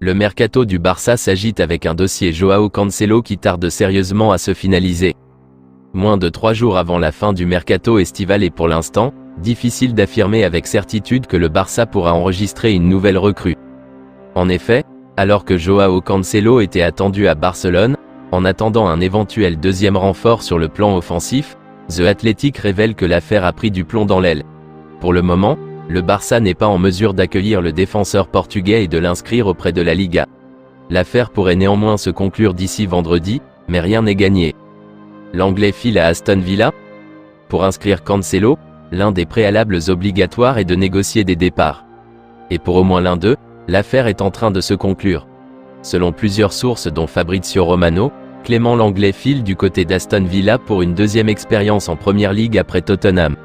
Le mercato du Barça s'agite avec un dossier Joao Cancelo qui tarde sérieusement à se finaliser. Moins de 3 jours avant la fin du mercato estival et pour l'instant, difficile d'affirmer avec certitude que le Barça pourra enregistrer une nouvelle recrue. En effet, alors que Joao Cancelo était attendu à Barcelone, en attendant un éventuel deuxième renfort sur le plan offensif, The Athletic révèle que l'affaire a pris du plomb dans l'aile. Pour le moment, le Barça n'est pas en mesure d'accueillir le défenseur portugais et de l'inscrire auprès de la Liga. L'affaire pourrait néanmoins se conclure d'ici vendredi, mais rien n'est gagné. L'Anglais file à Aston Villa. Pour inscrire Cancelo, l'un des préalables obligatoires est de négocier des départs. Et pour au moins l'un d'eux, l'affaire est en train de se conclure. Selon plusieurs sources dont Fabrizio Romano, Clément Lenglet file du côté d'Aston Villa pour une deuxième expérience en Première Ligue après Tottenham.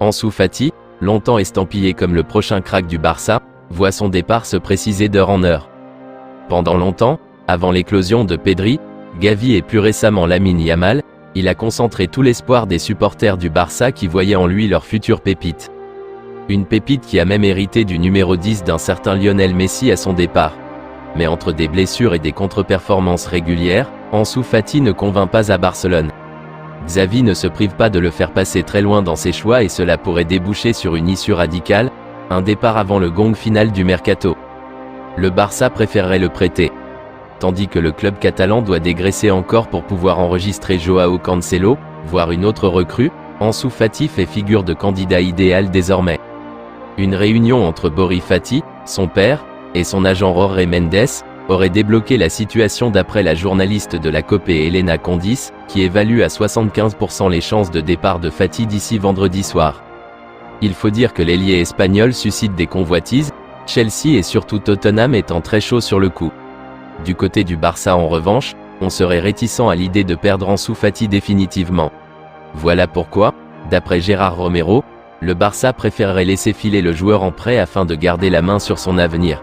Ansu Fati, longtemps estampillé comme le prochain crack du Barça, voit son départ se préciser d'heure en heure. Pendant longtemps, avant l'éclosion de Pedri, Gavi et plus récemment Lamine Yamal, il a concentré tout l'espoir des supporters du Barça qui voyaient en lui leur future pépite. Une pépite qui a même hérité du numéro 10 d'un certain Lionel Messi à son départ. Mais entre des blessures et des contre-performances régulières, Ansu Fati ne convainc pas à Barcelone. Xavi ne se prive pas de le faire passer très loin dans ses choix et cela pourrait déboucher sur une issue radicale, un départ avant le gong final du mercato. Le Barça préférerait le prêter. Tandis que le club catalan doit dégraisser encore pour pouvoir enregistrer Joao Cancelo, voire une autre recrue, Ansu Fati fait figure de candidat idéal désormais. Une réunion entre Bori Fati, son père, et son agent Jorge Mendes, aurait débloqué la situation d'après la journaliste de la COPE Elena Condis, qui évalue à 75% les chances de départ de Fati d'ici vendredi soir. Il faut dire que l'ailier espagnol suscite des convoitises, Chelsea et surtout Tottenham étant très chaud sur le coup. Du côté du Barça en revanche, on serait réticent à l'idée de perdre Ansu Fati définitivement. Voilà pourquoi, d'après Gérard Romero, le Barça préférerait laisser filer le joueur en prêt afin de garder la main sur son avenir.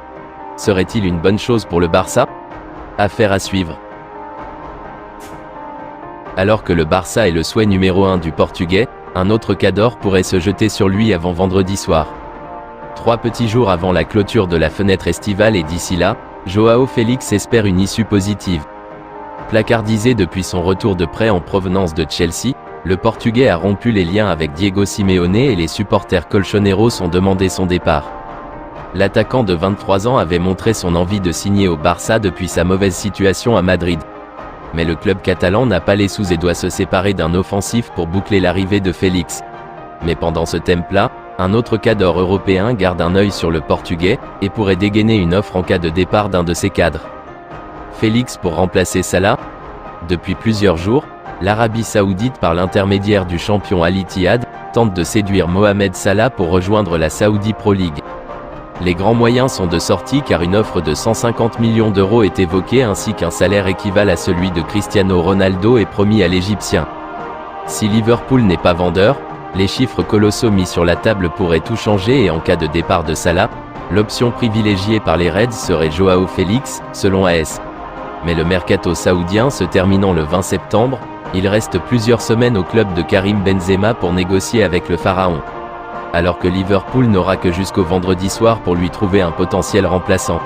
Serait-il une bonne chose pour le Barça? Affaire à suivre. Alors que le Barça est le souhait numéro 1 du Portugais, un autre cador pourrait se jeter sur lui avant vendredi soir. 3 petits jours avant la clôture de la fenêtre estivale et d'ici là, Joao Félix espère une issue positive. Placardisé depuis son retour de prêt en provenance de Chelsea, le Portugais a rompu les liens avec Diego Simeone et les supporters colchoneros ont demandé son départ. L'attaquant de 23 ans avait montré son envie de signer au Barça depuis sa mauvaise situation à Madrid. Mais le club catalan n'a pas les sous et doit se séparer d'un offensif pour boucler l'arrivée de Félix. Mais pendant ce temple-là, un autre cadre européen garde un œil sur le Portugais et pourrait dégainer une offre en cas de départ d'un de ses cadres. Félix pour remplacer Salah? Depuis plusieurs jours, l'Arabie Saoudite par l'intermédiaire du champion Al Ittihad, tente de séduire Mohamed Salah pour rejoindre la Saudi Pro League. Les grands moyens sont de sortie car une offre de 150 millions d'euros est évoquée ainsi qu'un salaire équivalent à celui de Cristiano Ronaldo est promis à l'Égyptien. Si Liverpool n'est pas vendeur, les chiffres colossaux mis sur la table pourraient tout changer et en cas de départ de Salah, l'option privilégiée par les Reds serait Joao Félix, selon AS. Mais le mercato saoudien se terminant le 20 septembre, il reste plusieurs semaines au club de Karim Benzema pour négocier avec le pharaon. Alors que Liverpool n'aura que jusqu'au vendredi soir pour lui trouver un potentiel remplaçant.